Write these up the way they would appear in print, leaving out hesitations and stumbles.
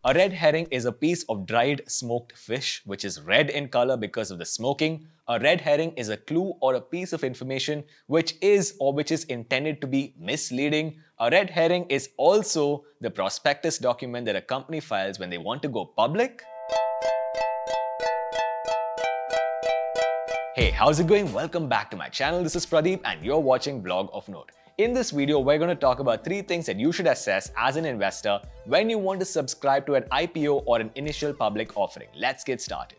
A red herring is a piece of dried smoked fish which is red in color because of the smoking. A red herring is a clue or a piece of information which is intended to be misleading. A red herring is also the prospectus document that a company files when they want to go public. Hey, how's it going? Welcome back to my channel. This is Pradeep and you're watching Vlog of Note. In this video, we're going to talk about 3 things that you should assess as an investor when you want to subscribe to an IPO or an initial public offering. Let's get started.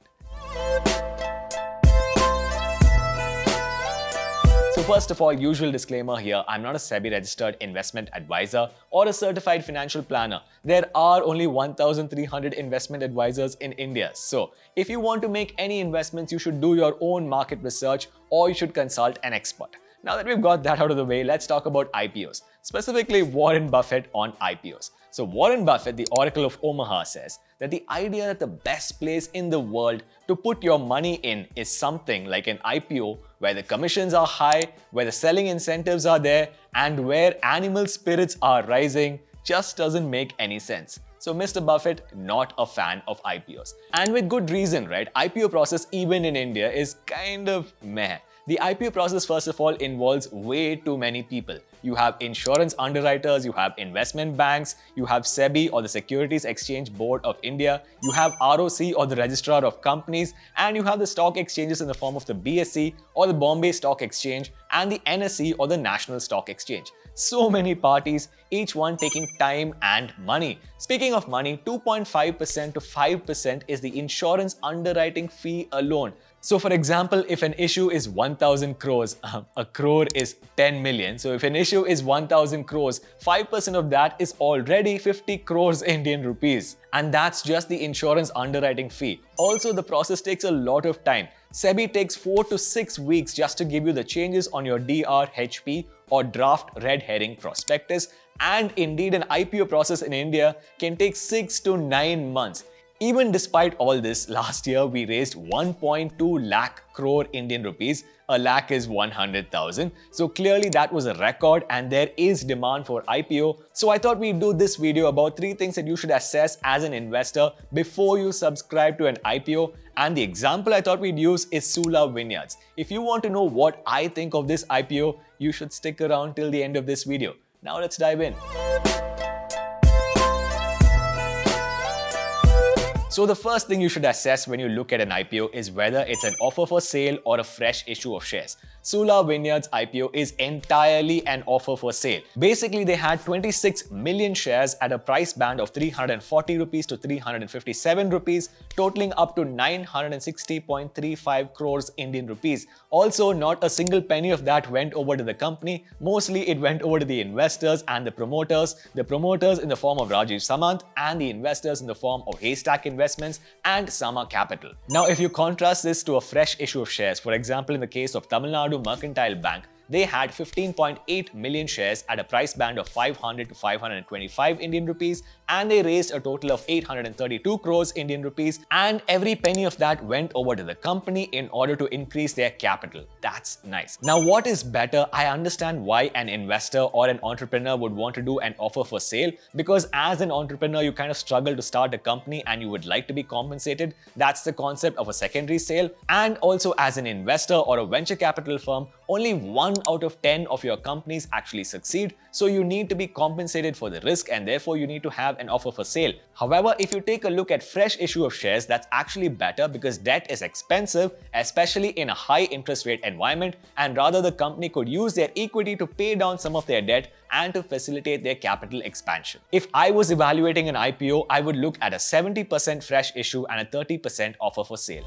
So first of all, usual disclaimer here, I'm not a SEBI registered investment advisor or a certified financial planner. There are only 1,300 investment advisors in India. So if you want to make any investments, you should do your own market research or you should consult an expert. Now that we've got that out of the way, let's talk about IPOs, specifically Warren Buffett on IPOs. So Warren Buffett, the Oracle of Omaha, says that the idea that the best place in the world to put your money in is something like an IPO where the commissions are high, where the selling incentives are there, and where animal spirits are rising just doesn't make any sense. So Mr. Buffett, not a fan of IPOs. And with good reason, right? IPO process even in India is kind of meh. The IPO process, first of all, involves way too many people. You have insurance underwriters, you have investment banks, you have SEBI or the Securities Exchange Board of India, you have ROC or the Registrar of Companies, and you have the stock exchanges in the form of the BSE or the Bombay Stock Exchange and the NSE or the National Stock Exchange. So many parties, each one taking time and money. Speaking of money, 2.5% to 5% is the insurance underwriting fee alone. So for example, if an issue is 1,000 crores, a crore is 10 million. So if an issue is 1,000 crores, 5% of that is already 50 crores Indian rupees. And that's just the insurance underwriting fee. Also, the process takes a lot of time. SEBI takes 4 to 6 weeks just to give you the changes on your DRHP or draft red herring prospectus. And indeed, an IPO process in India can take 6 to 9 months. Even despite all this, last year we raised 1.2 lakh crore Indian rupees. A lakh is 100,000. So clearly that was a record and there is demand for IPO. So I thought we'd do this video about 3 things that you should assess as an investor before you subscribe to an IPO. And the example I thought we'd use is Sula Vineyards. If you want to know what I think of this IPO, you should stick around till the end of this video. Now let's dive in. So the first thing you should assess when you look at an IPO is whether it's an offer for sale or a fresh issue of shares. Sula Vineyards IPO is entirely an offer for sale. Basically, they had 26 million shares at a price band of 340 rupees to 357 rupees, totaling up to 960.35 crores Indian rupees. Also, not a single penny of that went over to the company. Mostly it went over to the investors and the promoters in the form of Rajiv Samant and the investors in the form of Haystack Investments and Sama Capital. Now, if you contrast this to a fresh issue of shares, for example, in the case of Tamil Nadu Mercantile Bank, they had 15.8 million shares at a price band of 500 to 525 Indian rupees and they raised a total of 832 crores Indian rupees and every penny of that went over to the company in order to increase their capital. That's nice. Now what is better? I understand why an investor or an entrepreneur would want to do an offer for sale because as an entrepreneur you kind of struggle to start a company and you would like to be compensated. That's the concept of a secondary sale. And also as an investor or a venture capital firm, only 1 out of 10 of your companies actually succeed. So you need to be compensated for the risk and therefore you need to have an offer for sale. However, if you take a look at fresh issue of shares, that's actually better because debt is expensive, especially in a high interest rate environment, and rather the company could use their equity to pay down some of their debt and to facilitate their capital expansion. If I was evaluating an IPO, I would look at a 70% fresh issue and a 30% offer for sale.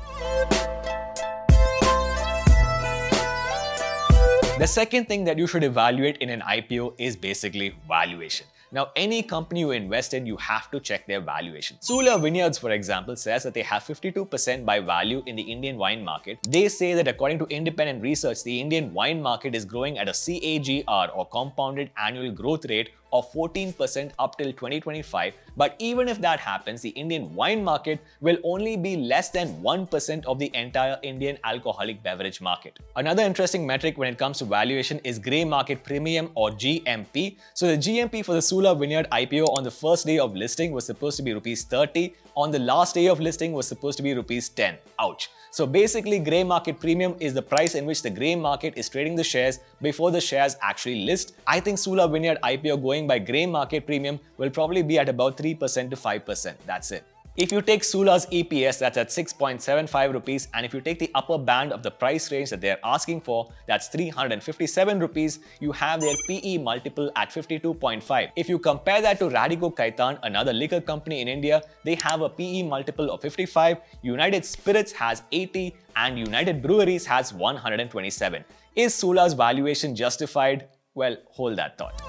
The second thing that you should evaluate in an IPO is basically valuation. Now, any company you invest in, you have to check their valuation. Sula Vineyards, for example, says that they have 52% by value in the Indian wine market. They say that according to independent research, the Indian wine market is growing at a CAGR or compounded annual growth rate of 14% up till 2025. But even if that happens, the Indian wine market will only be less than 1% of the entire Indian alcoholic beverage market. Another interesting metric when it comes to valuation is grey market premium or GMP. So the GMP for the Sula Vineyard IPO on the first day of listing was supposed to be rupees 30. On the last day of listing was supposed to be rupees 10. Ouch. So basically, grey market premium is the price in which the grey market is trading the shares before the shares actually list. I think Sula Vineyard IPO going by grey market premium will probably be at about 3% to 5%. That's it. If you take Sula's EPS, that's at 6.75 rupees, and if you take the upper band of the price range that they're asking for, that's 357 rupees, you have their PE multiple at 52.5. If you compare that to Radico Khaitan, another liquor company in India, they have a PE multiple of 55, United Spirits has 80, and United Breweries has 127. Is Sula's valuation justified? Well, hold that thought.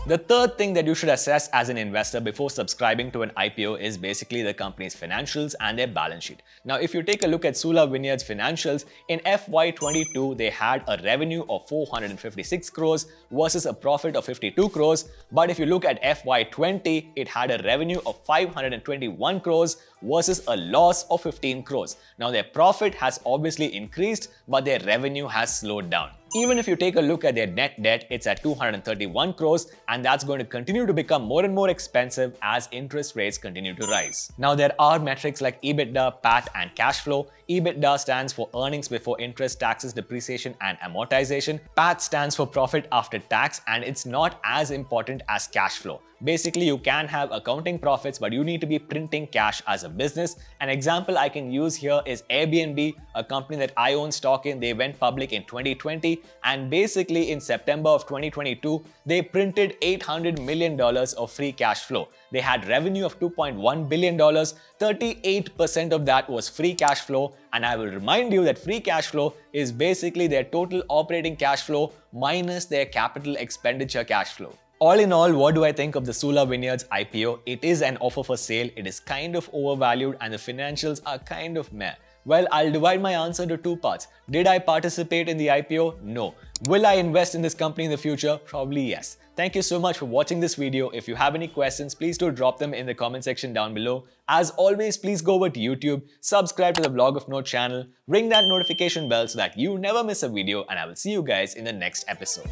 The third thing that you should assess as an investor before subscribing to an IPO is basically the company's financials and their balance sheet. Now, if you take a look at Sula Vineyard's financials, in FY22, they had a revenue of 456 crores versus a profit of 52 crores. But if you look at FY20, it had a revenue of 521 crores versus a loss of 15 crores. Now, their profit has obviously increased, but their revenue has slowed down. Even if you take a look at their net debt, it's at 231 crores, and that's going to continue to become more and more expensive as interest rates continue to rise. Now, there are metrics like EBITDA, PAT, and cash flow. EBITDA stands for earnings before interest, taxes, depreciation, and amortization. PAT stands for profit after tax, and it's not as important as cash flow. Basically, you can have accounting profits, but you need to be printing cash as a business. An example I can use here is Airbnb, a company that I own stock in. They went public in 2020, and basically in September of 2022, they printed $800 million of free cash flow. They had revenue of $2.1 billion, 38% of that was free cash flow, and I will remind you that free cash flow is basically their total operating cash flow minus their capital expenditure cash flow. All in all, what do I think of the Sula Vineyards IPO? It is an offer for sale, it is kind of overvalued, and the financials are kind of meh. Well, I'll divide my answer into two parts. Did I participate in the IPO? No. Will I invest in this company in the future? Probably yes. Thank you so much for watching this video. If you have any questions, please do drop them in the comment section down below. As always, please go over to YouTube, subscribe to the Blog of Note channel, ring that notification bell so that you never miss a video, and I will see you guys in the next episode.